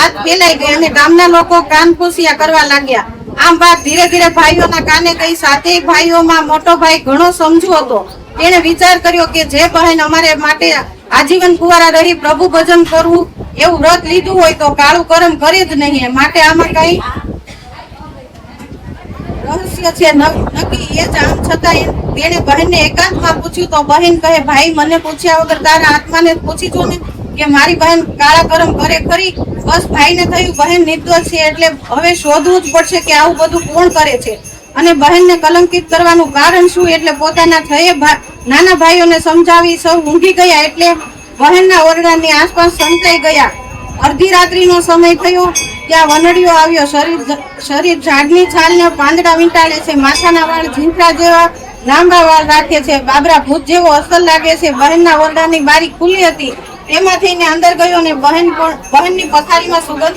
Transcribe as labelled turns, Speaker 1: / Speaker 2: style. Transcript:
Speaker 1: વાત ફેલાઈ ગઈ અને ગામના લોકો કાનફૂસિયા કરવા લાગ્યા. આમ વાત ધીરે ધીરે ભાઈઓના કાને ગઈ. સાતેય ભાઈઓમાં મોટો ભાઈ ઘણો સમજુ હતો. તેણે વિચાર કર્યો કે જે બહેન અમારે માટે આજીવન કુંવારા રહી પ્રભુ ભજન કરવું એવું વ્રત લીધું હોય તો કાળું કરમ કરે જ નહીં. માટે આમાં કઈ રહસ્ય છે નક્કી એ જ. આમ છતાં તેણે બહેનને એકાંતમાં પૂછ્યું તો બહેન કહે, ભાઈ મને પૂછ્યા વગર તારા આત્માને પૂછી જો ને કે મારી બહેન કાળા કરમ કરે ખરી. બસ ભાઈને થયું બહેન નિર્દોષ છે એટલે હવે શોધવું જ પડશે કે આવું બધું કોણ કરે છે અને બહેનને કલંકિત કરવાનું કારણ શું. એટલે પોતાના નાના ભાઈઓને સમજાવી સૌ ઊંઘી ગયા. એટલે બહેનના ઓરડાની આસપાસ સંતાઈ ગયા. અડધી રાત્રિનો સમય થયો. ત્યાં વનડીઓ આવ્યો. શરીર ઝાડની છાલને પાંદડા વીંટાળે છે. માથાના વાળ ઝીંખા જેવા લાંબા વાળ રાખે છે. બાબરા ભૂત જેવો અસર લાગે છે. બહેનના ઓરડાની બારી ખુલ્લી હતી. તેમાંથી અંદર ગયો અને બહેનની પથારીમાં સુગંધ